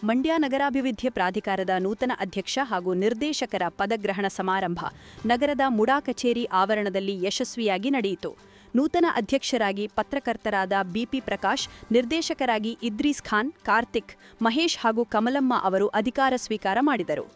ಮಂಡ್ಯ ನಗರಾಭಿವೃದ್ಧಿ ಪ್ರಾಧಿಕಾರದ ನೂತನ ಅಧ್ಯಕ್ಷ ಹಾಗೂ ನಿರ್ದೇಶಕರ ಪದಗ್ರಹಣ ಸಮಾರಂಭ ನಗರದ ಮುಡಾ ಕಚೇರಿ ಆವರಣದಲ್ಲಿ ಯಶಸ್ವಿಯಾಗಿ ನಡೆಯಿತು. ನೂತನ ಅಧ್ಯಕ್ಷರಾಗಿ ಪತ್ರಕರ್ತರಾದ ಬಿಪಿ ಪ್ರಕಾಶ್, ನಿರ್ದೇಶಕರಾಗಿ ಇದ್ರೀಸ್ ಖಾನ್, ಕಾರ್ತಿಕ್, ಮಹೇಶ್ ಹಾಗೂ ಕಮಲಮ್ಮ ಅವರು ಅಧಿಕಾರ ಸ್ವೀಕಾರ ಮಾಡಿದರು.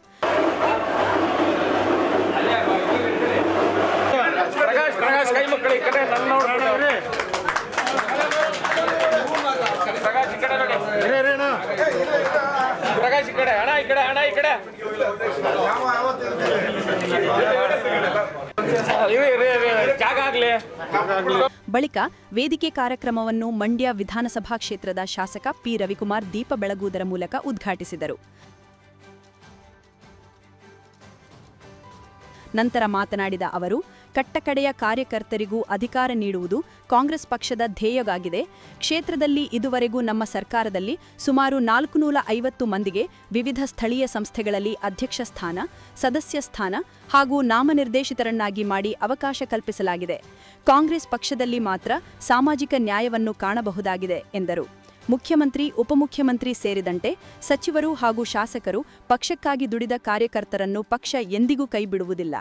ಬಳಿಕ ವೇದಿಕೆ ಕಾರ್ಯಕ್ರಮವನ್ನು ಮಂಡ್ಯ ವಿಧಾನಸಭಾ ಕ್ಷೇತ್ರದ ಶಾಸಕ ಪಿ ರವಿಕುಮಾರ್ ದೀಪ ಬೆಳಗುವುದರ ಮೂಲಕ ಉದ್ಘಾಟಿಸಿದರು. ನಂತರ ಮಾತನಾಡಿದ ಅವರು, ಕಟ್ಟಕಡೆಯ ಕಾರ್ಯಕರ್ತರಿಗೂ ಅಧಿಕಾರ ನೀಡುವುದು ಕಾಂಗ್ರೆಸ್ ಪಕ್ಷದ ಧ್ಯೇಯವಾಗಿದೆ. ಕ್ಷೇತ್ರದಲ್ಲಿ ಇದುವರೆಗೂ ನಮ್ಮ ಸರ್ಕಾರದಲ್ಲಿ ಸುಮಾರು 450 ಮಂದಿಗೆ ವಿವಿಧ ಸ್ಥಳೀಯ ಸಂಸ್ಥೆಗಳಲ್ಲಿ ಅಧ್ಯಕ್ಷ ಸ್ಥಾನ, ಸದಸ್ಯ ಸ್ಥಾನ ಹಾಗೂ ನಾಮನಿರ್ದೇಶಿತರನ್ನಾಗಿ ಮಾಡಿ ಅವಕಾಶ ಕಲ್ಪಿಸಲಾಗಿದೆ. ಕಾಂಗ್ರೆಸ್ ಪಕ್ಷದಲ್ಲಿ ಮಾತ್ರ ಸಾಮಾಜಿಕ ನ್ಯಾಯವನ್ನು ಕಾಣಬಹುದಾಗಿದೆ ಎಂದರು. ಮುಖ್ಯಮಂತ್ರಿ, ಉಪಮುಖ್ಯಮಂತ್ರಿ ಸೇರಿದಂತೆ ಸಚಿವರು ಹಾಗೂ ಶಾಸಕರು ಪಕ್ಷಕ್ಕಾಗಿ ದುಡಿದ ಕಾರ್ಯಕರ್ತರನ್ನು ಪಕ್ಷ ಎಂದಿಗೂ ಕೈಬಿಡುವುದಿಲ್ಲ.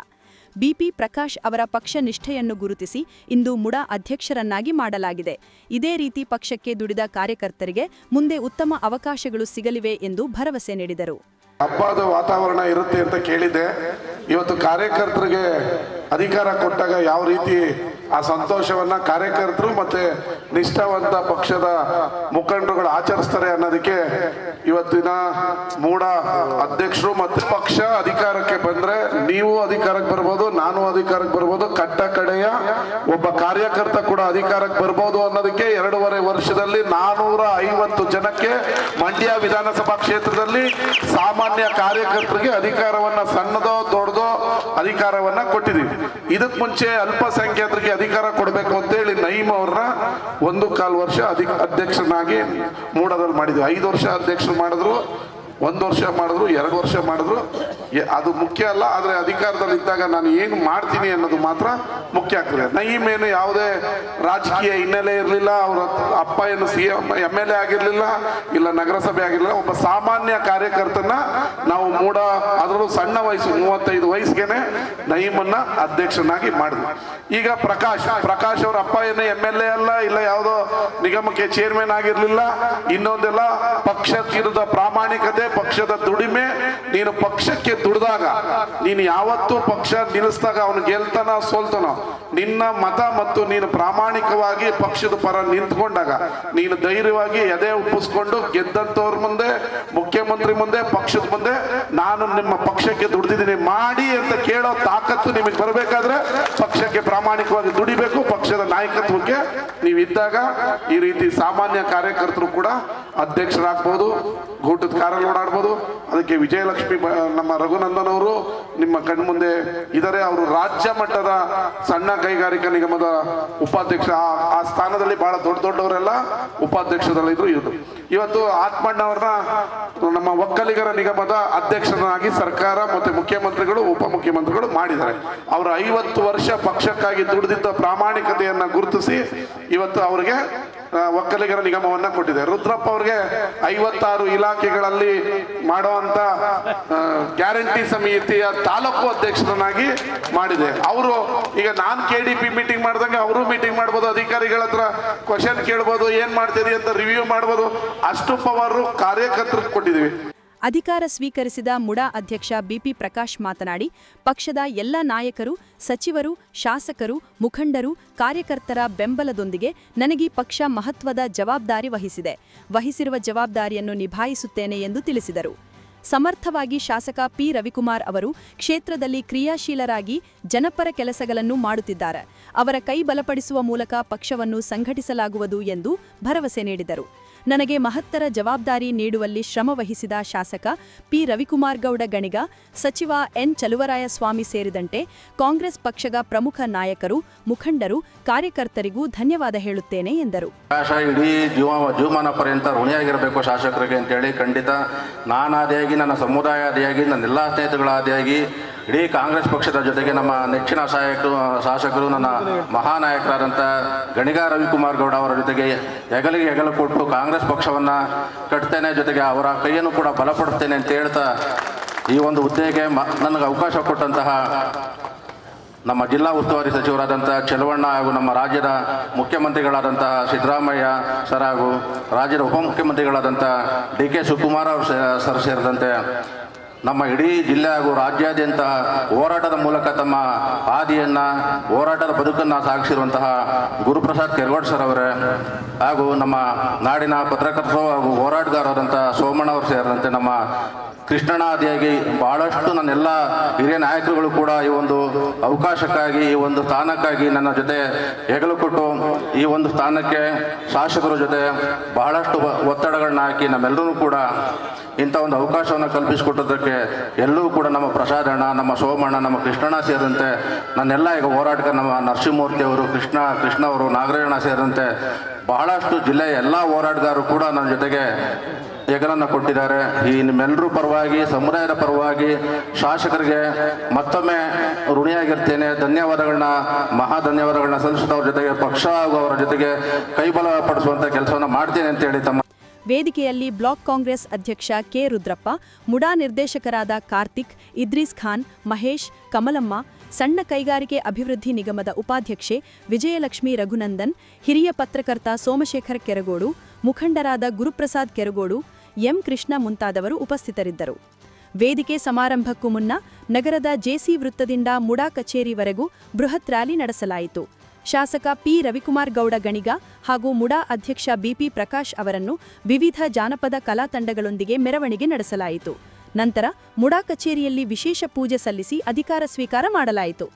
ಬಿಪಿ ಪ್ರಕಾಶ್ ಅವರ ಪಕ್ಷ ನಿಷ್ಠೆಯನ್ನು ಗುರುತಿಸಿ ಇಂದು ಮುಡಾ ಅಧ್ಯಕ್ಷರನ್ನಾಗಿ ಮಾಡಲಾಗಿದೆ. ಇದೇ ರೀತಿ ಪಕ್ಷಕ್ಕೆ ದುಡಿದ ಕಾರ್ಯಕರ್ತರಿಗೆ ಮುಂದೆ ಉತ್ತಮ ಅವಕಾಶಗಳು ಸಿಗಲಿವೆ ಎಂದು ಭರವಸೆ ನೀಡಿದರು. ಹಬ್ಬದ ವಾತಾವರಣ ಇರುತ್ತೆ ಅಂತ ಕೇಳಿದೆ. ಇವತ್ತು ಕಾರ್ಯಕರ್ತರಿಗೆ ಅಧಿಕಾರ ಕೊಟ್ಟಾಗ ಯಾವ ರೀತಿ ಆ ಸಂತೋಷವನ್ನ ಕಾರ್ಯಕರ್ತರು ಮತ್ತೆ ನಿಷ್ಠಾವಂತ ಪಕ್ಷದ ಮುಖಂಡರುಗಳು ಆಚರಿಸ್ತಾರೆ ಅನ್ನೋದಕ್ಕೆ ಇವತ್ತಿನ ಮೂಡ ಅಧ್ಯಕ್ಷರು ಮತ್ತು ಪಕ್ಷ ಅಧಿಕಾರಕ್ಕೆ ಬಂದ್ರೆ ನೀವು ಅಧಿಕಾರಕ್ಕೆ ಬರ್ಬೋದು, ನಾನು ಅಧಿಕಾರಕ್ಕೆ ಬರ್ಬೋದು, ಕಟ್ಟ ಕಡೆಯ ಒಬ್ಬ ಕಾರ್ಯಕರ್ತ ಕೂಡ ಅಧಿಕಾರಕ್ಕೆ ಬರ್ಬೋದು ಅನ್ನೋದಕ್ಕೆ 2.5 ವರ್ಷದಲ್ಲಿ 450 ಜನಕ್ಕೆ ಮಂಡ್ಯ ವಿಧಾನಸಭಾ ಕ್ಷೇತ್ರದಲ್ಲಿ ಸಾಮಾನ್ಯ ಕಾರ್ಯಕರ್ತರಿಗೆ ಅಧಿಕಾರವನ್ನ ಸಣ್ಣದೋ ದೊಡ್ಡದೋ ಅಧಿಕಾರವನ್ನ ಕೊಟ್ಟಿದ್ದೀವಿ. ಇದಕ್ ಮುಂಚೆ ಅಲ್ಪಸಂಖ್ಯಾತರಿಗೆ ಅಧಿಕಾರ ಕೊಡಬೇಕು ಅಂತೇಳಿ ನಯೀಮ್ ಅವ್ರನ್ನ 1.25 ವರ್ಷ ಅಧ್ಯಕ್ಷನಾಗಿ ಮೂಡದಲ್ಲಿ ಮಾಡಿದ್ವಿ. 5 ವರ್ಷ ಅಧ್ಯಕ್ಷರು ಮಾಡಿದ್ರು, 1 ವರ್ಷ ಮಾಡಿದ್ರು, 2 ವರ್ಷ ಮಾಡಿದ್ರು. ಅದು ಮುಖ್ಯ ಅಲ್ಲ, ಆದರೆ ಅಧಿಕಾರದಲ್ಲಿದ್ದಾಗ ನಾನು ಏನು ಮಾಡ್ತೀನಿ ಅನ್ನೋದು ಮಾತ್ರ ಮುಖ್ಯ ಆಗ್ತದೆ. ನಯೀಮ್ ಏನು ಯಾವುದೇ ರಾಜಕೀಯ ಹಿನ್ನೆಲೆ ಇರಲಿಲ್ಲ, ಅವರ ಅಪ್ಪ ಏನು MLA ಆಗಿರಲಿಲ್ಲ, ಇಲ್ಲ ನಗರಸಭೆ ಆಗಿರಲಿಲ್ಲ. ಒಬ್ಬ ಸಾಮಾನ್ಯ ಕಾರ್ಯಕರ್ತನ ನಾವು ಮೂಡ, ಅದರಲ್ಲೂ ಸಣ್ಣ ವಯಸ್ಸು 35 ವಯಸ್ಸಿಗೆ ನಯೀಮನ್ನ ಅಧ್ಯಕ್ಷನಾಗಿ ಮಾಡಿದ್ವಿ. ಈಗ ಪ್ರಕಾಶ್ ಅವರ ಅಪ್ಪ ಏನು MLA ಅಲ್ಲ, ಇಲ್ಲ ಯಾವುದೋ ನಿಗಮಕ್ಕೆ ಚೇರ್ಮನ್ ಆಗಿರಲಿಲ್ಲ. ಇನ್ನೊಂದೆಲ್ಲ ಪಕ್ಷಕ್ಕಿರದ ಪ್ರಾಮಾಣಿಕತೆ, ಪಕ್ಷದ ದುಡಿಮೆ. ನೀನು ಪಕ್ಷಕ್ಕೆ ದುಡಿದಾಗ, ನೀನು ಯಾವತ್ತೂ ಪಕ್ಷ ನಿಲ್ಲಿಸಿದಾಗ ಅವನು ಗೆಲ್ತಾನ ಸೋಲ್ತಾನೋ, ನಿನ್ನ ಮತ ಮತ್ತು ನೀನು ಪ್ರಾಮಾಣಿಕವಾಗಿ ಪಕ್ಷದ ಪರ ನಿಂತ್ಕೊಂಡಾಗ, ನೀನು ಧೈರ್ಯವಾಗಿ ಎದೆ ಉಪ್ಪಿಸ್ಕೊಂಡು ಗೆದ್ದಂಥವ್ರ ಮುಂದೆ, ಮುಖ್ಯಮಂತ್ರಿ ಮುಂದೆ, ಪಕ್ಷದ ಮುಂದೆ ನಾನು ನಿಮ್ಮ ಪಕ್ಷಕ್ಕೆ ದುಡಿದಿದ್ದೀನಿ ಮಾಡಿ ಅಂತ ಕೇಳೋ ತಾಕತ್ತು ನಿಮಗೆ ಬರಬೇಕಾದ್ರೆ ಪಕ್ಷಕ್ಕೆ ಪ್ರಾಮಾಣಿಕವಾಗಿ ದುಡಿಬೇಕು. ಪಕ್ಷದ ನಾಯಕತ್ವಕ್ಕೆ ನೀವಿದ್ದಾಗ ಈ ರೀತಿ ಸಾಮಾನ್ಯ ಕಾರ್ಯಕರ್ತರು ಕೂಡ ಅಧ್ಯಕ್ಷರಾಗ್ಬೋದು, ಗೂಟದ ಕಾರ್ಯ ಓಡಾಡ್ಬೋದು. ಅದಕ್ಕೆ ವಿಜಯಲಕ್ಷ್ಮಿ ನಮ್ಮ ರಘುನಂದನ್ ಅವರು ನಿಮ್ಮ ಕಣ್ಮುಂದೆ ಇದ್ದಾರೆ. ಅವರು ರಾಜ್ಯ ಮಟ್ಟದ ಸಣ್ಣ ಕೈಗಾರಿಕಾ ನಿಗಮದ ಉಪಾಧ್ಯಕ್ಷ, ಆ ಸ್ಥಾನದಲ್ಲಿ ಬಹಳ ದೊಡ್ಡವರೆಲ್ಲ ಉಪಾಧ್ಯಕ್ಷದಲ್ಲಿದ್ರು. ಇವತ್ತು ಆತ್ಮಣ್ಣವ್ರನ್ನ ನಮ್ಮ ಒಕ್ಕಲಿಗರ ನಿಗಮದ ಅಧ್ಯಕ್ಷನಾಗಿ ಸರ್ಕಾರ ಮತ್ತೆ ಮುಖ್ಯಮಂತ್ರಿಗಳು, ಉಪಮುಖ್ಯಮಂತ್ರಿಗಳು ಮಾಡಿದ್ದಾರೆ. ಅವರು 50 ವರ್ಷ ಪಕ್ಷಕ್ಕಾಗಿ ದುಡಿದಿದ್ದ ಪ್ರಾಮಾಣಿಕತೆಯನ್ನ ಗುರುತಿಸಿ ಇವತ್ತು ಅವರಿಗೆ ಒಕ್ಕಲಿಗರ ನಿಗಮವನ್ನ ಕೊಟ್ಟಿದೆ. ರುದ್ರಪ್ಪ ಅವ್ರಿಗೆ 56 ಇಲಾಖೆಗಳಲ್ಲಿ ಮಾಡುವಂತ ಗ್ಯಾರಂಟಿ ಸಮಿತಿಯ ತಾಲೂಕು ಅಧ್ಯಕ್ಷರನ್ನಾಗಿ ಮಾಡಿದೆ. ಅವರು ಈಗ ನಾನು KDP ಮೀಟಿಂಗ್ ಮಾಡಿದಂಗೆ ಅವರು ಮೀಟಿಂಗ್ ಮಾಡ್ಬೋದು, ಅಧಿಕಾರಿಗಳ ಹತ್ರ ಕ್ವಶನ್ ಕೇಳ್ಬೋದು, ಏನ್ ಮಾಡ್ತೀರಿ ಅಂತ ರಿವ್ಯೂ ಮಾಡ್ಬೋದು. ಅಷ್ಟು ಪವರ್ ಕಾರ್ಯಕರ್ತರಿಗೆ ಕೊಟ್ಟಿದ್ದೀವಿ. ಅಧಿಕಾರ ಸ್ವೀಕರಿಸಿದ ಮುಡಾ ಅಧ್ಯಕ್ಷ ಬಿಪಿ ಪ್ರಕಾಶ್ ಮಾತನಾಡಿ, ಪಕ್ಷದ ಎಲ್ಲ ನಾಯಕರು, ಸಚಿವರು, ಶಾಸಕರು, ಮುಖಂಡರು, ಕಾರ್ಯಕರ್ತರ ಬೆಂಬಲದೊಂದಿಗೆ ನನಗೆ ಪಕ್ಷ ಮಹತ್ವದ ಜವಾಬ್ದಾರಿ ವಹಿಸಿರುವ ಜವಾಬ್ದಾರಿಯನ್ನು ನಿಭಾಯಿಸುತ್ತೇನೆ ಎಂದು ತಿಳಿಸಿದರು. ಸಮರ್ಥವಾಗಿ ಶಾಸಕ ಪಿ ರವಿಕುಮಾರ್ ಅವರು ಕ್ಷೇತ್ರದಲ್ಲಿ ಕ್ರಿಯಾಶೀಲರಾಗಿ ಜನಪರ ಕೆಲಸಗಳನ್ನು ಮಾಡುತ್ತಿದ್ದಾರೆ. ಅವರ ಕೈ ಬಲಪಡಿಸುವ ಮೂಲಕ ಪಕ್ಷವನ್ನು ಸಂಘಟಿಸಲಾಗುವುದು ಎಂದು ಭರವಸೆ ನೀಡಿದರು. ನನಗೆ ಮಹತ್ತರ ಜವಾಬ್ದಾರಿ ನೀಡುವಲ್ಲಿ ಶ್ರಮ ವಹಿಸಿದ ಶಾಸಕ ಪಿ ರವಿಕುಮಾರ್ ಗೌಡ ಗಣಿಗ, ಸಚಿವ ಎನ್ ಚಲುವರಾಯಸ್ವಾಮಿ ಸೇರಿದಂತೆ ಕಾಂಗ್ರೆಸ್ ಪಕ್ಷದ ಪ್ರಮುಖ ನಾಯಕರು, ಮುಖಂಡರು, ಕಾರ್ಯಕರ್ತರಿಗೂ ಧನ್ಯವಾದ ಹೇಳುತ್ತೇನೆ ಎಂದರು. ಇಡೀ ಜೀವಮಾನ ಪರ್ಯಂತ ಋಣಿಯಾಗಿರಬೇಕು ಶಾಸಕರಿಗೆ ಅಂತೇಳಿ ಖಂಡಿತ ನಾನಾದಿಯಾಗಿ, ನನ್ನ ಸಮುದಾಯ ಆದಿಯಾಗಿ, ನನ್ನ ಎಲ್ಲ ಸ್ನೇಹಿತಗಳ ಆದಿಯಾಗಿ ಇಡೀ ಕಾಂಗ್ರೆಸ್ ಪಕ್ಷದ ಜೊತೆಗೆ ನಮ್ಮ ನೆಚ್ಚಿನ ಶಾಸಕರು ನನ್ನ ಮಹಾನಾಯಕರಾದಂಥ ಗಣಿಗ ರವಿಕುಮಾರ್ ಗೌಡ ಅವರ ಜೊತೆಗೆ ಹೆಗಲಿಗೆ ಹೆಗಲು ಕೊಟ್ಟು ಕಾಂಗ್ರೆಸ್ ಪಕ್ಷವನ್ನು ಕಟ್ತೇನೆ, ಜೊತೆಗೆ ಅವರ ಕೈಯನ್ನು ಕೂಡ ಬಲಪಡಿಸ್ತೇನೆ ಅಂತ ಹೇಳ್ತಾ ಈ ಒಂದು ಹುದ್ದೆಗೆ ನನಗೆ ಅವಕಾಶ ಕೊಟ್ಟಂತಹ ನಮ್ಮ ಜಿಲ್ಲಾ ಉಸ್ತುವಾರಿ ಸಚಿವರಾದಂಥ ಚೆಲುವಣ್ಣ ಹಾಗೂ ನಮ್ಮ ರಾಜ್ಯದ ಮುಖ್ಯಮಂತ್ರಿಗಳಾದಂತಹ ಸಿದ್ದರಾಮಯ್ಯ ಸರ್ ಹಾಗೂ ರಾಜ್ಯದ ಉಪಮುಖ್ಯಮಂತ್ರಿಗಳಾದಂಥ DK ಶಿವಕುಮಾರ್ ಅವರು ಸರ್ ಸೇರಿದಂತೆ ನಮ್ಮ ಇಡೀ ಜಿಲ್ಲೆ ಹಾಗೂ ರಾಜ್ಯಾದ್ಯಂತ ಹೋರಾಟದ ಮೂಲಕ ತಮ್ಮ ಹಾದಿಯನ್ನು ಹೋರಾಟದ ಬದುಕನ್ನು ಸಾಗಿಸಿರುವಂತಹ ಗುರುಪ್ರಸಾದ್ ಕೆರಗೋಡ್ ಸರ್ ಅವರೇ ಹಾಗೂ ನಮ್ಮ ನಾಡಿನ ಪತ್ರಕರ್ತರು ಹಾಗೂ ಹೋರಾಟಗಾರರಾದಂಥ ಸೋಮಣ್ಣ ಅವರು ಸೇರಿದಂತೆ ನಮ್ಮ ಕೃಷ್ಣನಾದಿಯಾಗಿ ಬಹಳಷ್ಟು ನನ್ನೆಲ್ಲ ಹಿರಿಯ ನಾಯಕರುಗಳು ಕೂಡ ಈ ಒಂದು ಅವಕಾಶಕ್ಕಾಗಿ, ಈ ಒಂದು ಸ್ಥಾನಕ್ಕಾಗಿ ನನ್ನ ಜೊತೆ ಹೆಗಲು ಕೊಟ್ಟು ಈ ಒಂದು ಸ್ಥಾನಕ್ಕೆ ಶಾಸಕರ ಜೊತೆ ಬಹಳಷ್ಟು ಒತ್ತಡಗಳನ್ನ ಹಾಕಿ ನಮ್ಮೆಲ್ಲರೂ ಕೂಡ ಇಂಥ ಒಂದು ಅವಕಾಶವನ್ನು ಕಲ್ಪಿಸಿಕೊಟ್ಟೋದಕ್ಕೆ ಎಲ್ಲರೂ ಕೂಡ ನಮ್ಮ ಪ್ರಸಾದ್ ಅಣ್ಣ, ನಮ್ಮ ಸೋಮಣ್ಣ, ನಮ್ಮ ಕೃಷ್ಣಣ್ಣ ಸೇರಿದಂತೆ ನನ್ನೆಲ್ಲ ಈಗ ಹೋರಾಟಗಾರ ನಮ್ಮ ನರಸಿಂಹಮೂರ್ತಿ ಅವರು, ಕೃಷ್ಣ ಅವರು, ನಾಗರಾಯಣ ಸೇರಿದಂತೆ ಬಹಳಷ್ಟು ಜಿಲ್ಲೆಯ ಎಲ್ಲ ಹೋರಾಟಗಾರರು ಕೂಡ ನನ್ನ ಜೊತೆಗೆ ಹೆಗಲನ್ನು ಕೊಟ್ಟಿದ್ದಾರೆ. ಈ ನಿಮ್ಮೆಲ್ಲರೂ ಪರವಾಗಿ, ಸಮುದಾಯದ ಪರವಾಗಿ ಶಾಸಕರಿಗೆ ಮತ್ತೊಮ್ಮೆ ಋಣಿಯಾಗಿರ್ತೇನೆ. ಧನ್ಯವಾದಗಳನ್ನ, ಮಹಾ ಧನ್ಯವಾದಗಳನ್ನ ಸಲ್ಲಿಸುತ್ತಾ ಅವ್ರ ಜೊತೆಗೆ ಪಕ್ಷ ಹಾಗೂ ಅವರ ಜೊತೆಗೆ ಕೈಬಲ ಪಡಿಸುವಂಥ ಕೆಲಸವನ್ನು ಮಾಡ್ತೇನೆ ಅಂತೇಳಿ ತಮ್ಮ ವೇದಿಕೆಯಲ್ಲಿ ಬ್ಲಾಕ್ ಕಾಂಗ್ರೆಸ್ ಅಧ್ಯಕ್ಷ ಕೆ ರುದ್ರಪ್ಪ, ಮುಡಾ ನಿರ್ದೇಶಕರಾದ ಕಾರ್ತಿಕ್, ಇದ್ರೀಸ್ ಖಾನ್, ಮಹೇಶ್, ಕಮಲಮ್ಮ, ಸಣ್ಣ ಕೈಗಾರಿಕೆ ಅಭಿವೃದ್ಧಿ ನಿಗಮದ ಉಪಾಧ್ಯಕ್ಷೆ ವಿಜಯಲಕ್ಷ್ಮಿ ರಘುನಂದನ್, ಹಿರಿಯ ಪತ್ರಕರ್ತ ಸೋಮಶೇಖರ್ ಕೆರಗೋಡು, ಮುಖಂಡರಾದ ಗುರುಪ್ರಸಾದ್ ಕೆರಗೋಡು, ಎಂ ಕೃಷ್ಣ ಮುಂತಾದವರು ಉಪಸ್ಥಿತರಿದ್ದರು. ವೇದಿಕೆ ಸಮಾರಂಭಕ್ಕೂ ಮುನ್ನ ನಗರದ ಜೆಸಿ ವೃತ್ತದಿಂದ ಮುಡಾ ಕಚೇರಿವರೆಗೂ ಬೃಹತ್ ರ್ಯಾಲಿ ನಡೆಸಲಾಯಿತು. ಶಾಸಕ ಪಿ ರವಿಕುಮಾರ್ ಗೌಡ ಗಣಿಗ ಹಾಗೂ ಮುಡಾ ಅಧ್ಯಕ್ಷ ಬಿಪಿ ಪ್ರಕಾಶ್ ಅವರನ್ನು ವಿವಿಧ ಜಾನಪದ ಕಲಾ ತಂಡಗಳೊಂದಿಗೆ ಮೆರವಣಿಗೆ ನಡೆಸಲಾಯಿತು. ನಂತರ ಮುಡಾ ಕಚೇರಿಯಲ್ಲಿ ವಿಶೇಷ ಪೂಜೆ ಸಲ್ಲಿಸಿ ಅಧಿಕಾರ ಸ್ವೀಕಾರ ಮಾಡಲಾಯಿತು.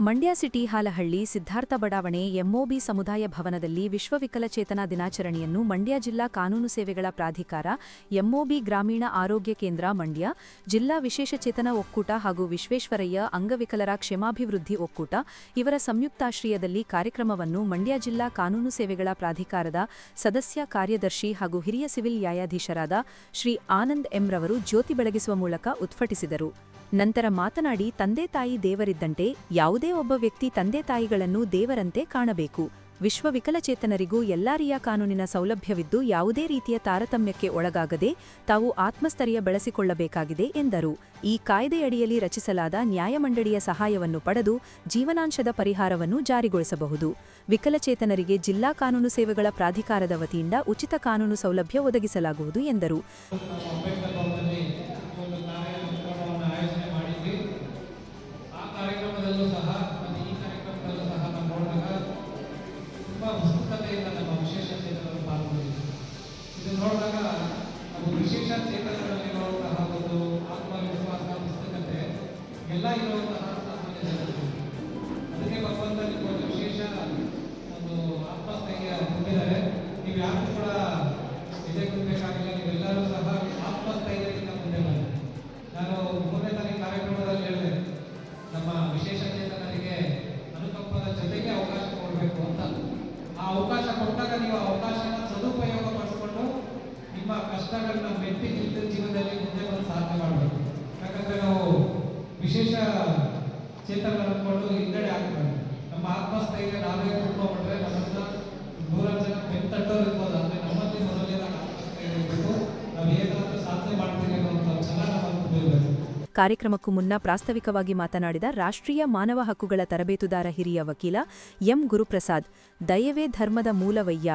ಮಂಡ್ಯ ಸಿಟಿ ಹಾಲಹಳ್ಳಿ ಸಿದ್ಧಾರ್ಥ ಬಡಾವಣೆ ಎಂಒಬಿ ಸಮುದಾಯ ಭವನದಲ್ಲಿ ವಿಶ್ವವಿಕಲಚೇತನ ದಿನಾಚರಣೆಯನ್ನು ಮಂಡ್ಯ ಜಿಲ್ಲಾ ಕಾನೂನು ಸೇವೆಗಳ ಪ್ರಾಧಿಕಾರ, ಎಂಒಬಿ ಗ್ರಾಮೀಣ ಆರೋಗ್ಯ ಕೇಂದ್ರ ಮಂಡ್ಯ, ಜಿಲ್ಲಾ ವಿಶೇಷಚೇತನ ಒಕ್ಕೂಟ ಹಾಗೂ ವಿಶ್ವೇಶ್ವರಯ್ಯ ಅಂಗವಿಕಲರ ಕ್ಷೇಮಾಭಿವೃದ್ಧಿ ಒಕ್ಕೂಟ ಇವರ ಸಂಯುಕ್ತಾಶ್ರಯದಲ್ಲಿ ಕಾರ್ಯಕ್ರಮವನ್ನು ಮಂಡ್ಯ ಜಿಲ್ಲಾ ಕಾನೂನು ಸೇವೆಗಳ ಪ್ರಾಧಿಕಾರದ ಸದಸ್ಯ ಕಾರ್ಯದರ್ಶಿ ಹಾಗೂ ಹಿರಿಯ ಸಿವಿಲ್ ನ್ಯಾಯಾಧೀಶರಾದ ಶ್ರೀ ಆನಂದ್ ಎಂ ರವರು ಜ್ಯೋತಿ ಬೆಳಗಿಸುವ ಮೂಲಕ ಉದ್ಘಾಟಿಸಿದರು. ನಂತರ ಮಾತನಾಡಿ, ತಂದೆ ತಾಯಿ ದೇವರಿದ್ದಂತೆ ಯಾವುದೇ ಒಬ್ಬ ವ್ಯಕ್ತಿ ತಂದೆ ತಾಯಿಗಳನ್ನು ದೇವರಂತೆ ಕಾಣಬೇಕು. ವಿಶ್ವ ವಿಕಲಚೇತನರಿಗೂ ಎಲ್ಲಾ ರೀತಿಯ ಕಾನೂನಿನ ಸೌಲಭ್ಯವಿದ್ದು ಯಾವುದೇ ರೀತಿಯ ತಾರತಮ್ಯಕ್ಕೆ ಒಳಗಾಗದೆ ತಾವು ಆತ್ಮಸ್ಥೈರ್ಯ ಬೆಳೆಸಿಕೊಳ್ಳಬೇಕಾಗಿದೆ ಎಂದರು. ಈ ಕಾಯ್ದೆಯಡಿಯಲ್ಲಿ ರಚಿಸಲಾದ ನ್ಯಾಯಮಂಡಳಿಯ ಸಹಾಯವನ್ನು ಪಡೆದು ಜೀವನಾಂಶದ ಪರಿಹಾರವನ್ನು ಜಾರಿಗೊಳಿಸಬಹುದು. ವಿಕಲಚೇತನರಿಗೆ ಜಿಲ್ಲಾ ಕಾನೂನು ಸೇವೆಗಳ ಪ್ರಾಧಿಕಾರದ ವತಿಯಿಂದ ಉಚಿತ ಕಾನೂನು ಸೌಲಭ್ಯ ಒದಗಿಸಲಾಗುವುದು ಎಂದರು. ಉತ್ಸುಕತೆಯಿಂದ ನಮ್ಮ ವಿಶೇಷ ಚೇತನರು ಪಾಲ್ಗೊಂಡಿದ್ದೀವಿ. ಇದು ನೋಡಿದಾಗ ನಾವು ವಿಶೇಷ ಚೇತನಗಳಲ್ಲಿರುವಂತಹ ಒಂದು ಆತ್ಮವಿಶ್ವಾಸ, ಉತ್ಸುಕತೆ ಎಲ್ಲ ಇರುವಂತಹ ಸಾಮಾನ್ಯ ಜನರು. ಅದಕ್ಕೆ ಭಗವಂತನಿಗೆ ಒಂದು ವಿಶೇಷ ಒಂದು ಆತ್ಮಸ್ಥೈರ್ಯ ಹೊಂದಿದ್ದಾರೆ. ನೀವು ಯಾರು ಕೂಡ ಇದೇ ಕೊಡಬೇಕಾಗಿಲ್ಲ, ನೀವೆಲ್ಲರೂ ಸಹ ಆತ್ಮಸ್ಥೈರ್ಯದಿಂದ ಮುಂದೆ ಬನ್ನಿ. ನಾನು 3ನೇ ತಾರೀಕು ಕಾರ್ಯಕ್ರಮದಲ್ಲಿ ಹೇಳಿದೆ, ನಮ್ಮ ವಿಶೇಷ ಚೇತನರಿಗೆ ಅನುಕಂಪದ ಜೊತೆಗೆ ಅವಕಾಶ ಕೊಡಬೇಕು ಅಂತ. ಆ ಅವಕಾಶ ಕೊಟ್ಟಾಗ ನೀವು ಆ ಅವಕಾಶನ ಸದುಪಯೋಗ ಮಾಡಿಕೊಂಡು ನಿಮ್ಮ ಕಷ್ಟಗಳನ್ನ ಮೆಟ್ಟಿ ನಿಂತು ಜೀವನದಲ್ಲಿ ಮುಂದೆ ಬಂದು ಸಾಧನೆ ಮಾಡಬೇಕು. ಯಾಕಂದ್ರೆ ನಾವು ವಿಶೇಷ ಚೇತನ ಅಂದ್ಕೊಂಡು ಹಿನ್ನಡೆ ಆಗ್ತದೆ. ನಮ್ಮ ಆತ್ಮಸ್ಥೈರ್ಯ ನಾವೇ ತುಂಬಿಕೊಂಡ್ರೆ ನಮ್ಮನ್ನ 100 ಜನ ಬೆಂತಟ್ಟೋರು ಇರ್ಬೋದು, ಅಂದ್ರೆ ನಮ್ಮಲ್ಲಿ ಮೊದಲೇ ಆತ್ಮಸ್ಥೈರ್ಯ ಇರಬೇಕು. ನಾವು ಏನಾದ್ರೂ ಸಾಧನೆ ಮಾಡ್ತೀವಿ ಅನ್ನೋ ಛಲ ನಮ್ಮನ್ನು ತುಂಬಿರಬೇಕು. ಕಾರ್ಯಕ್ರಮಕ್ಕೂ ಮುನ್ನ ಪ್ರಾಸ್ತಾವಿಕವಾಗಿ ಮಾತನಾಡಿದ ರಾಷ್ಟ್ರೀಯ ಮಾನವ ಹಕ್ಕುಗಳ ತರಬೇತುದಾರ ಹಿರಿಯ ವಕೀಲ ಎಂ ಗುರುಪ್ರಸಾದ್, ದಯವೇ ಧರ್ಮದ ಮೂಲವಯ್ಯ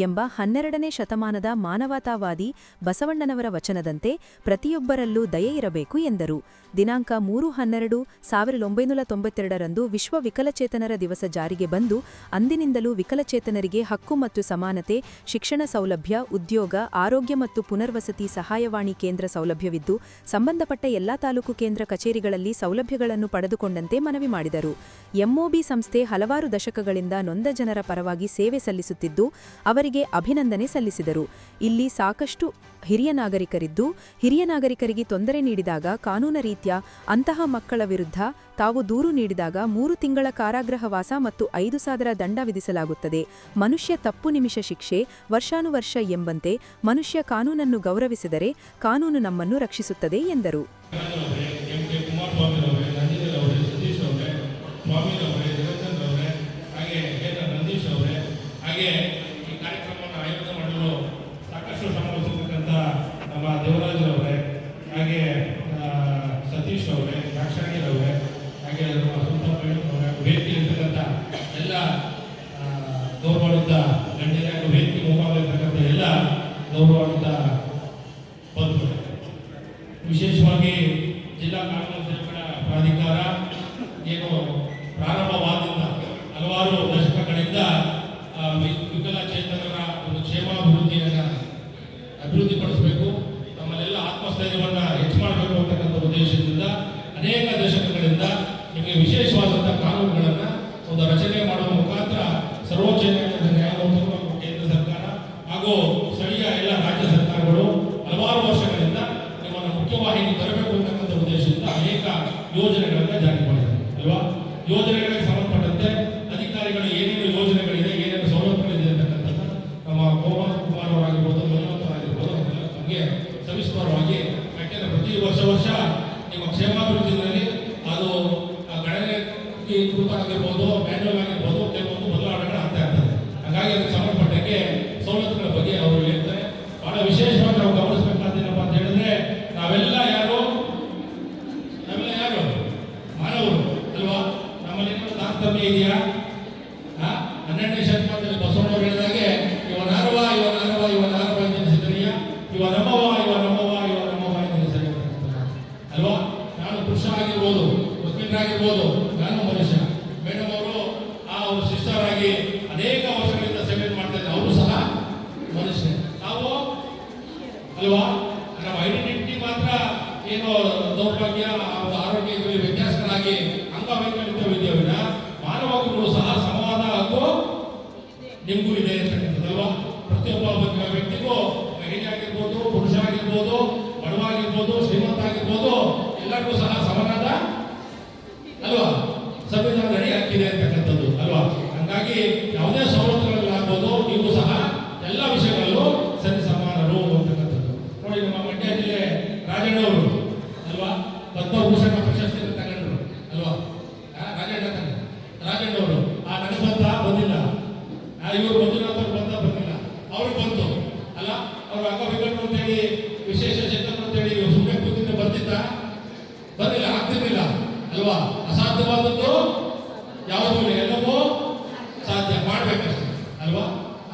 ಎಂಬ 12ನೇ ಶತಮಾನದ ಮಾನವತಾವಾದಿ ಬಸವಣ್ಣನವರ ವಚನದಂತೆ ಪ್ರತಿಯೊಬ್ಬರಲ್ಲೂ ದಯೆ ಇರಬೇಕು ಎಂದರು. ದಿನಾಂಕ 3/12/1992ರಂದು ವಿಶ್ವ ವಿಕಲಚೇತನರ ದಿವಸ ಜಾರಿಗೆ ಬಂದು ಅಂದಿನಿಂದಲೂ ವಿಕಲಚೇತನರಿಗೆ ಹಕ್ಕು ಮತ್ತು ಸಮಾನತೆ, ಶಿಕ್ಷಣ ಸೌಲಭ್ಯ, ಉದ್ಯೋಗ, ಆರೋಗ್ಯ ಮತ್ತು ಪುನರ್ವಸತಿ ಸಹಾಯವಾಣಿ ಕೇಂದ್ರ ಸೌಲಭ್ಯವಿದ್ದು ಸಂಬಂಧಪಟ್ಟ ಎಲ್ಲಾ ತಾಲೂಕು ಕೇಂದ್ರ ಕಚೇರಿಗಳಲ್ಲಿ ಸೌಲಭ್ಯಗಳನ್ನು ಪಡೆದುಕೊಂಡಂತೆ ಮನವಿ ಮಾಡಿದರು. ಎಂಒಬಿ ಸಂಸ್ಥೆ ಹಲವಾರು ದಶಕಗಳಿಂದ ನೊಂದ ಜನರ ಪರವಾಗಿ ಸೇವೆ ಸಲ್ಲಿಸುತ್ತಿದ್ದು ಅವರಿಗೆ ಅಭಿನಂದನೆ ಸಲ್ಲಿಸಿದರು. ಇಲ್ಲಿ ಸಾಕಷ್ಟು ಹಿರಿಯ ನಾಗರಿಕರಿದ್ದು ಹಿರಿಯ ನಾಗರಿಕರಿಗೆ ತೊಂದರೆ ನೀಡಿದಾಗ ಕಾನೂನು ರೀತ್ಯ ಅಂತಹ ಮಕ್ಕಳ ವಿರುದ್ಧ ತಾವು ದೂರು ನೀಡಿದಾಗ 3 ತಿಂಗಳ ಕಾರಾಗೃಹವಾಸ ಮತ್ತು 5,000 ದಂಡ ವಿಧಿಸಲಾಗುತ್ತದೆ. ಮನುಷ್ಯ ತಪ್ಪು ನಿಮಿಷ ಶಿಕ್ಷೆ ವರ್ಷಾನುವರ್ಷ ಎಂಬಂತೆ ಮನುಷ್ಯ ಕಾನೂನನ್ನು ಗೌರವಿಸಿದರೆ ಕಾನೂನು ನಮ್ಮನ್ನು ರಕ್ಷಿಸುತ್ತದೆ ಎಂದರು. ನಮ್ಮ ದೇವರಾಜರವರೇ, ಹಾಗೆ ಸತೀಶ್ ಅವರೇ, ದಾಕ್ಷಾಣಿರವರೇ, ಹಾಗೆ ನಮ್ಮ ಸುತ್ತಮುತ್ತಲವರೇ, ವೇದಿಕೆಯಲ್ಲಿರ್ತಕ್ಕಂಥ ಎಲ್ಲ ಗೌರವಾನ್ವಿತ ಗಣ್ಯರೇ ಹಾಗೂ ವೇದಿಕೆ ಮುಂಭಾಗದಲ್ಲಿರ್ತಕ್ಕಂಥ ಎಲ್ಲ ಗೌರವಾನ್ವಿತ ಬಂಧುಗಳು, ವಿಶೇಷವಾಗಿ ಜಿಲ್ಲಾ ಕಾನೂನು ಸೇವೆಗಳ ಪ್ರಾಧಿಕಾರ ಏನು ಪ್ರಾರಂಭವಾದಿಂದ ಹಲವಾರು ದಶಕಗಳಿಂದ ವಿಕಲಚೇತನರ ಒಂದು ಕ್ಷೇಮಾಭಿವೃದ್ಧಿಯನ್ನು ಅಭಿವೃದ್ಧಿಪಡಿಸಬೇಕು, ನಮ್ಮಲ್ಲೆಲ್ಲ ಆತ್ಮಸ್ಥೈರ್ಯವನ್ನು ಹೆಚ್ಚು ಮಾಡಬೇಕು ಅಂತಕ್ಕಂಥ ಉದ್ದೇಶದಿಂದ ಅನೇಕ ದಶಕಗಳಿಂದ ನಿಮಗೆ ವಿಶೇಷವಾದಂಥ ಕಾನೂನುಗಳನ್ನು ಒಂದು ರಚನೆ ಮಾಡುವ ಮುಖಾಂತರ ಸರ್ವೋಚ್ಚ ನ್ಯಾಯಾಲಯ, ಕೇಂದ್ರ ಸರ್ಕಾರ ಹಾಗೂ ಸ್ಥಳೀಯ ಎಲ್ಲ ರಾಜ್ಯ ಸರ್ಕಾರಗಳು ಹಲವಾರು ವರ್ಷಗಳಿಂದ ನಿಮ್ಮನ್ನು ಮುಖ್ಯವಾಹಿನಿ ತರಬೇಕು ಅಂತಕ್ಕಂಥ ಉದ್ದೇಶದಿಂದ ಅನೇಕ ಯೋಜನೆಗಳನ್ನು ಜಾರಿ ಮಾಡಿದ್ದಾರೆ ಅಲ್ವಾ. ಯೋಜನೆಗಳಿಗೆ ಸಂಬಂಧಪಟ್ಟಂತೆ ಅಧಿಕಾರಿಗಳು ಏನೇನು ಯೋಜನೆಗಳಿದೆ, ಏನೇನು ಸೌಲಭ್ಯಗಳಿದೆ ಅಂತಕ್ಕಂಥದ್ದು ನಮ್ಮ ಗೋಪಾಲ್ ಕುಮಾರ್ ಅವರಾಗಿರ್ಬೋದು, ಮನೋಹರರಾಗಿರ್ಬೋದು, ನಮಗೆ ಸವಿಸ್ತಾರವಾಗಿ, ಯಾಕೆಂದರೆ ಪ್ರತಿ ವರ್ಷ ನಿಮ್ಮ ಕ್ಷೇಮಾಭಿವೃದ್ಧಿಯಲ್ಲಿ ಅದು ಗಣನೀಕೃತ ಆಗಿರ್ಬೋದು, ಮ್ಯಾನ್ಯುವಲ್ ಆಗಿರ್ಬೋದು, ಕೆಲವೊಂದು ಬದಲಾವಣೆಗಳು ಆಗ್ತಾ ಇರ್ತದೆ. ಹಾಗಾಗಿ ಅದಕ್ಕೆ ಸಂಬಂಧಪಟ್ಟಂಗೆ ಸವಲತ್ತುಗಳ ಬಗ್ಗೆ ಅವರು ಹೇಳ್ತಾರೆ. ಬಹಳ ವಿಶೇಷವಾಗಿ ನಾವು ಗಮನಿಸಬೇಕಾದೇನಪ್ಪ ಅಂತ ಹೇಳಿದ್ರೆ, ನಾವೆಲ್ಲ ಯಾರು ಮಾನವರು ಅಲ್ವಾ. ನಮ್ಮಲ್ಲಿ ತಾರತಮ್ಯ ಇದೆಯಾ? 12ನೇ ಶತಮಾನದಲ್ಲಿ ಬಸವಣ್ಣವರು ಹೇಳಿದಾಗೆ ಇವನಾರವ ಜನಿಸಿದನೆಯ, ಇವನಮ್ಮವ ಜನಿಸಿದ ಅಲ್ವಾ. ನಾನು ಪುರುಷ ಆಗಿರ್ಬೋದು, ವಕೀಲರಾಗಿರ್ಬೋದು, ನಾನು ಮನುಷ್ಯ. ಮೇಡಮ್ ಅವರು ಅವರು ಸಿಸ್ಟರ್ ಆಗಿ ಅನೇಕ ವರ್ಷಗಳಿಂದ ಸೇವೆ ಮಾಡ್ತಾ ಇದ್ದಾರೆ, ಅವರು ಸಹ ಮನುಷ್ಯ. ನಾವು ಅಲ್ವಾ, ನಮ್ಮ ಐಡೆಂಟಿಟಿ ಮಾತ್ರ ಏನೋ ದೌರ್ಭಾಗ್ಯ, ಆರೋಗ್ಯ ವ್ಯತ್ಯಾಸಗಳಾಗಿ ಅಂಗವೈಕಲ್ಯವಿದ್ದೇವಿಲ್ಲ, ಮಾನವ ಹಕ್ಕುಗಳು ಸಹ ಸಮವಾದ ಹಕ್ಕು ನಿಮಗೂ ಇದೆ ಅಂತಕ್ಕಂಥದ್ದಲ್ವಾ. ಪ್ರತಿಯೊಬ್ಬ ವ್ಯಕ್ತಿಗೂ ಮಹಿಳೆ ಆಗಿರ್ಬೋದು, ಪುರುಷ ಆಗಿರ್ಬೋದು, ಬಡವ ಆಗಿರ್ಬೋದು, ಶ್ರೀಮಂತ ಆಗಿರ್ಬೋದು, ಎಲ್ಲರಿಗೂ ಸಹ ಸಮನಾದ ಅಲ್ವಾ ಸಂವಿಧಾನದಡಿ ಹಕ್ಕಿದೆ ಅಂತಕ್ಕಂಥದ್ದು ಅಲ್ವಾ. ಹಾಗಾಗಿ ಯಾವುದೇ ಸವಲತ್ತುಗಳಲ್ಲಾಗ್ಬೋದು, ನೀವು ಸಹ ಎಲ್ಲ ವಿಷಯಗಳಲ್ಲೂ ಸರಿ ಸಮಾನರು ಅಂತಕ್ಕಂಥದ್ದು. ನೋಡಿ, ನಮ್ಮ ಮಂಡ್ಯ ಜಿಲ್ಲೆ ರಾಜಣ್ಣವರು ಅಲ್ವಾ ಪದ್ಮಭೂಷಣ ಪ್ರಶಸ್ತಿಯನ್ನು ತಗೊಂಡ್ರು ಅಲ್ವಾ. ರಾಜಣ್ಣವರು ನನಗೆ ಬಂದಿಲ್ಲ ಇವರು ಮಂಜುನಾಥ್ ಅವ್ರು ಬಂದಿಲ್ಲ, ಅವ್ರಿಗೆ ಬಂತು ಅಲ್ಲ, ಅವರು ಅಂಗವಿಕಲರು ಅಂತೇಳಿ ವಿಶೇಷ ಚೇತನರು ಅಂತೇಳಿ ಸುಮ್ಮನೆ ಕೂತಿದ್ದ ಬಂದಿಲ್ಲ, ಆಗ್ತಿರ್ಲಿಲ್ಲ ಅಲ್ವಾ. ಅಸಾಧ್ಯವಾದದ್ದು ಯಾವುದೂ ಇಲ್ಲ, ಎಲ್ಲವೂ ಸಾಧ್ಯ ಮಾಡಬೇಕಷ್ಟೇ ಅಲ್ವಾ.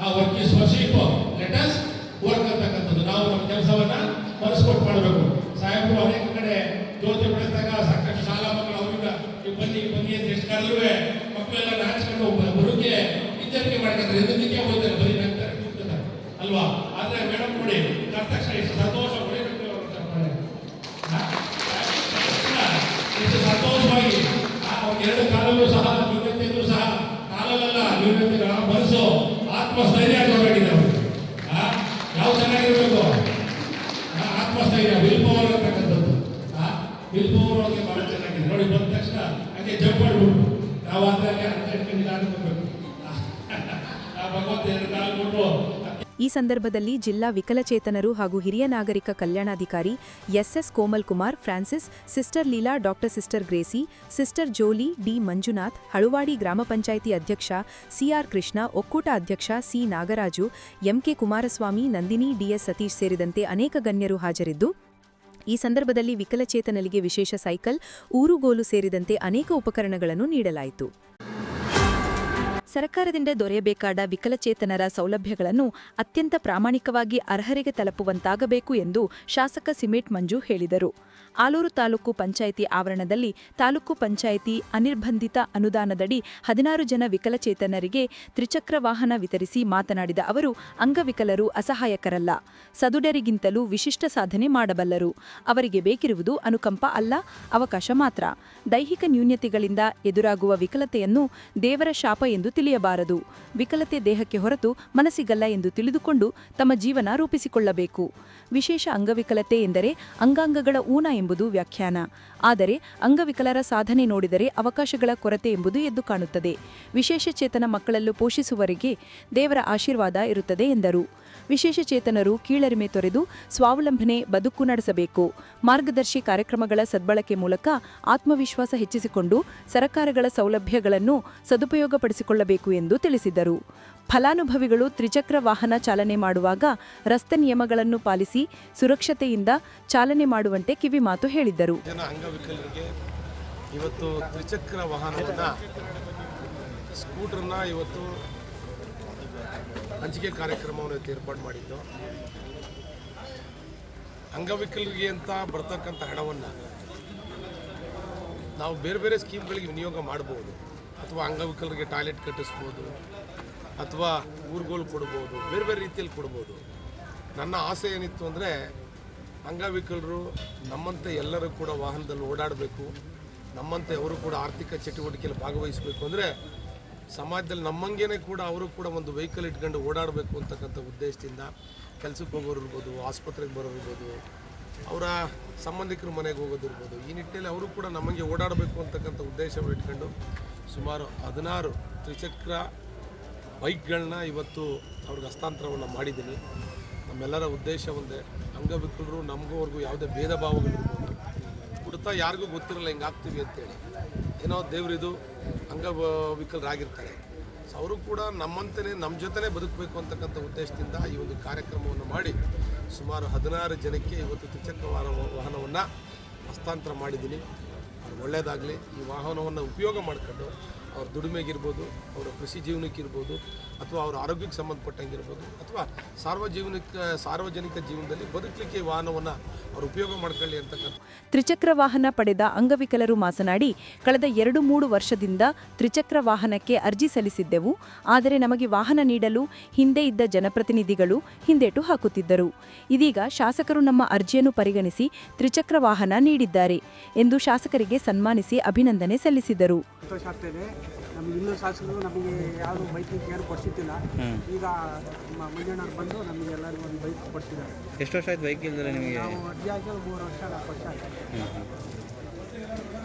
ಆ work is worship, let us work ಅಂತಕ್ಕಂಥದ್ದು ನಾವು ನಮ್ಮ ಕೆಲಸವನ್ನ ಮನಸ್ಕೊಟ್ಟು ಮಾಡಬೇಕು. ಸಾಹೇಬರು ಅನೇಕ ಕಡೆ ಜ್ಯೋತಿ ಬೆಳೆಸಿದಾಗ ಸಾಕಷ್ಟು ಶಾಲಾ ಮಕ್ಕಳು ಅವ್ರಿಂದ ಬನ್ನಿ ಬನ್ನಿ ಅಂತ ಎಷ್ಟು ಕರೆದ್ರೂ ಮಕ್ಕಳೆಲ್ಲ ನಾಚಿಕೊಂಡು ಬರೋಕೆ ಎಚ್ಚರಿಕೆ ಮಾಡ್ಕೊಂತಾರೆ, ಇದಕ್ಕೆ ಹೋಗ್ತಾರೆ, ಬರೀ ನಗ್ತಾರೆ ಕೂಗ್ತಾರೆ ಅಲ್ವಾ. ಆದ್ರೆ ಮೇಡಮ್ ನೋಡಿ ಕರೆದ ತಕ್ಷಣ ಎಷ್ಟು ಸಂತೋಷ ಹೊಡಿಬೇಕು, ಎಷ್ಟು ಸಂತೋಷವಾಗಿ ಎರಡು ಕಾಲಲ್ಲೂ ಸಹ ನ್ಯೂನತೆಯಲ್ಲೂ ಸಹ ಕಾಲಲ್ಲ ನ್ಯೂನತೆಗಳ ಮನಸ್ಸು ಆತ್ಮಸ್ಥೈರ್ಯ ತಗೊಂಡಿದೆ ಅವರು. ಯಾವ ಚೆನ್ನಾಗಿರ್ಬೇಕು ಆತ್ಮಸ್ಥೈರ್ಯ, ವಿಲ್ ಪವರ್ ಅಂತಕ್ಕಂಥದ್ದು. ವಿಲ್ ಪವರ್ ಅವ್ರಿಗೆ ಬಹಳ ಚೆನ್ನಾಗಿದೆ ನೋಡಿ. ಬಂದ ತಕ್ಷಣ ಹಂಗೆ ಜಂಪ್ ಮಾಡ್ಬಿಟ್ಟು ನಾವು ಆದ್ರೆ ಭಗವಂತ ಎರಡು ಕಾಲು ಕೊಟ್ಟು. ಈ ಸಂದರ್ಭದಲ್ಲಿ ಜಿಲ್ಲಾ ವಿಕಲಚೇತನರು ಹಾಗೂ ಹಿರಿಯ ನಾಗರಿಕ ಕಲ್ಯಾಣಾಧಿಕಾರಿ S S Komal Kumar, Francis, sister Leela, doctor sister Gracy, sister Jolly, D Manjunath, Haluvadi ಗ್ರಾಮ ಪಂಚಾಯಿತಿ ಅಧ್ಯಕ್ಷ ಸಿಆರ್ ಕೃಷ್ಣ, ಒಕ್ಕೂಟ ಅಧ್ಯಕ್ಷ C Nagaraju, M K Kumaraswamy, Nandini, D S Satish ಸೇರಿದಂತೆ ಅನೇಕ ಗಣ್ಯರು ಹಾಜರಿದ್ದು, ಈ ಸಂದರ್ಭದಲ್ಲಿ ವಿಕಲಚೇತನರಿಗೆ ವಿಶೇಷ ಸೈಕಲ್, ಊರುಗೋಲು ಸೇರಿದಂತೆ ಅನೇಕ ಉಪಕರಣಗಳನ್ನು ನೀಡಲಾಯಿತು. ಸರ್ಕಾರದಿಂದ ದೊರೆಯಬೇಕಾದ ವಿಕಲಚೇತನರ ಸೌಲಭ್ಯಗಳನ್ನು ಅತ್ಯಂತ ಪ್ರಾಮಾಣಿಕವಾಗಿ ಅರ್ಹರಿಗೆ ತಲುಪುವಂತಾಗಬೇಕು ಎಂದು ಶಾಸಕ ಸಿಮೇಟ್ ಮಂಜು ಹೇಳಿದರು. ಆಲೂರು ತಾಲೂಕು ಪಂಚಾಯಿತಿ ಆವರಣದಲ್ಲಿ ತಾಲೂಕು ಪಂಚಾಯಿತಿ ಅನಿರ್ಬಂಧಿತ ಅನುದಾನದಡಿ 16 ಜನ ವಿಕಲಚೇತನರಿಗೆ ತ್ರಿಚಕ್ರ ವಾಹನ ವಿತರಿಸಿ ಮಾತನಾಡಿದ ಅವರು, ಅಂಗವಿಕಲರು ಅಸಹಾಯಕರಲ್ಲ, ಸದುಡರಿಗಿಂತಲೂ ವಿಶಿಷ್ಟ ಸಾಧನೆ ಮಾಡಬಲ್ಲರು. ಅವರಿಗೆ ಬೇಕಿರುವುದು ಅನುಕಂಪ ಅಲ್ಲ, ಅವಕಾಶ ಮಾತ್ರ. ದೈಹಿಕ ನ್ಯೂನ್ಯತೆಗಳಿಂದ ಎದುರಾಗುವ ವಿಕಲತೆಯನ್ನು ದೇವರ ಶಾಪ ಎಂದು ತಿಳಿಯಬಾರದು. ವಿಕಲತೆ ದೇಹಕ್ಕೆ ಹೊರತು ಮನಸ್ಸಿಗಲ್ಲ ಎಂದು ತಿಳಿದುಕೊಂಡು ತಮ್ಮ ಜೀವನ ರೂಪಿಸಿಕೊಳ್ಳಬೇಕು. ವಿಶೇಷ ಅಂಗವಿಕಲತೆ ಎಂದರೆ ಅಂಗಾಂಗಗಳ ಊನ ಎಂಬುದು ವ್ಯಾಖ್ಯಾನ. ಆದರೆ ಅಂಗವಿಕಲರ ಸಾಧನೆ ನೋಡಿದರೆ ಅವಕಾಶಗಳ ಕೊರತೆ ಎಂಬುದು ಎದ್ದು ಕಾಣುತ್ತದೆ. ವಿಶೇಷ ಚೇತನ ಮಕ್ಕಳಲ್ಲೂ ಪೋಷಿಸುವವರಿಗೆ ದೇವರ ಆಶೀರ್ವಾದ ಇರುತ್ತದೆ ಎಂದರು. ವಿಶೇಷ ಚೇತನರು ಕೀಳರಿಮೆ ತೊರೆದು ಸ್ವಾವಲಂಬನೆ ಬದುಕು ನಡೆಸಬೇಕು. ಮಾರ್ಗದರ್ಶಿ ಕಾರ್ಯಕ್ರಮಗಳ ಸದ್ಬಳಕೆ ಮೂಲಕ ಆತ್ಮವಿಶ್ವಾಸ ಹೆಚ್ಚಿಸಿಕೊಂಡು ಸರ್ಕಾರಗಳ ಸೌಲಭ್ಯಗಳನ್ನು ಸದುಪಯೋಗಪಡಿಸಿಕೊಳ್ಳಬೇಕು ಎಂದು ತಿಳಿಸಿದರು. ಫಲಾನುಭವಿಗಳು ತ್ರಿಚಕ್ರ ವಾಹನ ಚಾಲನೆ ಮಾಡುವಾಗ ರಸ್ತೆ ನಿಯಮಗಳನ್ನು ಪಾಲಿಸಿ ಸುರಕ್ಷತೆಯಿಂದ ಚಾಲನೆ ಮಾಡುವಂತೆ ಕಿವಿಮಾತು ಹೇಳಿದ್ದರು. ಅಂಗವಿಕಲರಿಗೆ ಇವತ್ತು ತ್ರಿಚಕ್ರ ವಾಹನವನ್ನು ಸ್ಕೂಟರ್ನ ಇವತ್ತು ಹಂಚಿಕೆ ಕಾರ್ಯಕ್ರಮವನ್ನು ಏರ್ಪಾಡು ಮಾಡಿದ್ದು. ಅಂಗವಿಕಲರಿಗೆ ಅಂತ ಬರ್ತಕ್ಕಂಥ ಹಣವನ್ನು ನಾವು ಬೇರೆ ಬೇರೆ ಸ್ಕೀಮ್ಗಳಿಗೆ ವಿನಿಯೋಗ ಮಾಡ್ಬೋದು, ಅಥವಾ ಅಂಗವಿಕಲರಿಗೆ ಟಾಯ್ಲೆಟ್ ಕಟ್ಟಿಸ್ಬೋದು, ಅಥವಾ ಊರುಗೋಲು ಕೊಡ್ಬೋದು, ಬೇರೆ ಬೇರೆ ರೀತಿಯಲ್ಲಿ ಕೊಡ್ಬೋದು. ನನ್ನ ಆಸೆ ಏನಿತ್ತು ಅಂದರೆ ಅಂಗವಿಕಲರು ನಮ್ಮಂತೆ ಎಲ್ಲರೂ ಕೂಡ ವಾಹನದಲ್ಲಿ ಓಡಾಡಬೇಕು, ನಮ್ಮಂತೆ ಅವರು ಕೂಡ ಆರ್ಥಿಕ ಚಟುವಟಿಕೆಯಲ್ಲಿ ಭಾಗವಹಿಸಬೇಕು. ಅಂದರೆ ಸಮಾಜದಲ್ಲಿ ನಮ್ಮಂಗೇನೆ ಕೂಡ ಅವರು ಕೂಡ ಒಂದು ವೆಹಿಕಲ್ ಇಟ್ಕೊಂಡು ಓಡಾಡಬೇಕು ಅಂತಕ್ಕಂಥ ಉದ್ದೇಶದಿಂದ ಕೆಲಸಕ್ಕೆ ಹೋಗೋರು ಇರ್ಬೋದು, ಆಸ್ಪತ್ರೆಗೆ ಬರೋರು ಇರ್ಬೋದು, ಅವರ ಸಂಬಂಧಿಕರ ಮನೆಗೆ ಹೋಗೋದಿರ್ಬೋದು. ಈ ನಿಟ್ಟಿನಲ್ಲಿ ಅವರು ಕೂಡ ನಮಗೆ ಓಡಾಡಬೇಕು ಅಂತಕ್ಕಂಥ ಉದ್ದೇಶವನ್ನು ಇಟ್ಕೊಂಡು ಸುಮಾರು 16 ತ್ರಿಚಕ್ರ ಬೈಕ್ಗಳನ್ನ ಇವತ್ತು ಅವ್ರಿಗೆ ಹಸ್ತಾಂತರವನ್ನು ಮಾಡಿದ್ದೀನಿ. ನಮ್ಮೆಲ್ಲರ ಉದ್ದೇಶ ಒಂದೇ, ಅಂಗವಿಕಲರು ನಮಗೋವರೆಗೂ ಯಾವುದೇ ಭೇದ ಭಾವಗಳಿರ್ಬೋದು, ಕುಡ್ತಾ ಯಾರಿಗೂ ಗೊತ್ತಿರಲ್ಲ ಹಿಂಗಾಗ್ತೀವಿ ಅಂತೇಳಿ, ಏನೋ ದೇವರಿದು ಅಂಗವಿಕಲರಾಗಿರ್ತಾರೆ. ಸೊ ಅವರು ಕೂಡ ನಮ್ಮಂತೆಯೇ ನಮ್ಮ ಜೊತೆನೇ ಬದುಕಬೇಕು ಅಂತಕ್ಕಂಥ ಉದ್ದೇಶದಿಂದ ಈ ಒಂದು ಕಾರ್ಯಕ್ರಮವನ್ನು ಮಾಡಿ ಸುಮಾರು 16 ಜನಕ್ಕೆ ಇವತ್ತು ತ್ರಿಚಕ್ರ ವಾಹನವನ್ನು ಹಸ್ತಾಂತರ ಮಾಡಿದ್ದೀನಿ. ಅವ್ರು ಒಳ್ಳೆಯದಾಗಲಿ. ಈ ವಾಹನವನ್ನು ಉಪಯೋಗ ಮಾಡಿಕೊಂಡು ಅವ್ರ ದುಡಿಮೆಗಿರ್ಬೋದು, ಅವರ ಕೃಷಿ ಜೀವನಕ್ಕಿರ್ಬೋದು, ಅಥವಾ ಅವರ ಆರೋಗ್ಯಕ್ಕೆ ಸಂಬಂಧಪಟ್ಟಂಗಿರ್ಬೋದು, ಅಥವಾ ಸಾರ್ವಜನಿಕ ಜೀವನದಲ್ಲಿ ಬದುಕಲಿಕ್ಕೆ ಈ ವಾಹನವನ್ನು ಅವರು ಉಪಯೋಗ ಮಾಡ್ಕೊಳ್ಳಿ ಅಂತಕ್ಕಂಥ. ತ್ರಿಚಕ್ರ ವಾಹನ ಪಡೆದ ಅಂಗವಿಕಲರು ಮಾತನಾಡಿ, ಕಳೆದ 2-3 ವರ್ಷದಿಂದ ತ್ರಿಚಕ್ರ ವಾಹನಕ್ಕೆ ಅರ್ಜಿ ಸಲ್ಲಿಸಿದ್ದೆವು. ಆದರೆ ನಮಗೆ ವಾಹನ ನೀಡಲು ಹಿಂದೆ ಇದ್ದ ಜನಪ್ರತಿನಿಧಿಗಳು ಹಿಂದೇಟು ಹಾಕುತ್ತಿದ್ದರು. ಇದೀಗ ಶಾಸಕರು ನಮ್ಮ ಅರ್ಜಿಯನ್ನು ಪರಿಗಣಿಸಿ ತ್ರಿಚಕ್ರ ವಾಹನ ನೀಡಿದ್ದಾರೆ ಎಂದು ಶಾಸಕರಿಗೆ ಸನ್ಮಾನಿಸಿ ಅಭಿನಂದನೆ ಸಲ್ಲಿಸಿದರು. ನಮಗೆ ಇನ್ನೂ ಶಾಸಕರು ನಮಗೆ ಯಾವುದು ಬೈಕ್ ಯಾರು ಕೊಡಿಸಿದ್ದಿಲ್ಲ. ಈಗ ಮಂಜಣ್ಣವ್ರು ಬಂದು ನಮಗೆ ಎಲ್ಲರಿಗೂ ಒಂದು ಬೈಕ್ ಕೊಡ್ತಿದ್ದಾರೆ. ಎಷ್ಟು ವರ್ಷ ಆಯ್ತು ಬೈಕ್ ಇಲ್ದಿಲ್ಲ ನಿಮಗೆ? ನಾವು ಅರ್ಜಿ ಆಗಿ 3 ವರ್ಷ 4 ವರ್ಷ ಆಯಿತು.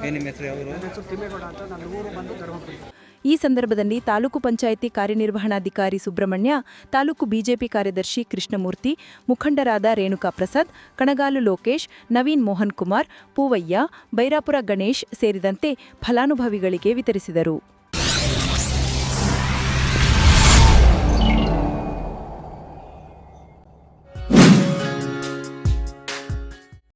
ಏನು ನಿಮ್ಮ ಹೆಸರು ಯಾವರು? ನನ್ನ ಹೆಸರು ತಿಮ್ಮೇಗೌಡ ಅಂತ, ನನ್ನ ಊರು ಬಂದು ಧರ್ಮಪುರಿ. ಈ ಸಂದರ್ಭದಲ್ಲಿ ತಾಲೂಕು ಪಂಚಾಯಿತಿ ಕಾರ್ಯನಿರ್ವಹಣಾಧಿಕಾರಿ ಸುಬ್ರಹ್ಮಣ್ಯ, ತಾಲೂಕು ಬಿಜೆಪಿ ಕಾರ್ಯದರ್ಶಿ ಕೃಷ್ಣಮೂರ್ತಿ, ಮುಖಂಡರಾದ ರೇಣುಕಾ ಪ್ರಸಾದ್, ಕಣಗಾಲು ಲೋಕೇಶ್, ನವೀನ್ ಮೋಹನ್ ಕುಮಾರ್, ಪೂವಯ್ಯ, ಬೈರಾಪುರ ಗಣೇಶ್ ಸೇರಿದಂತೆ ಫಲಾನುಭವಿಗಳಿಗೆ ವಿತರಿಸಿದರು.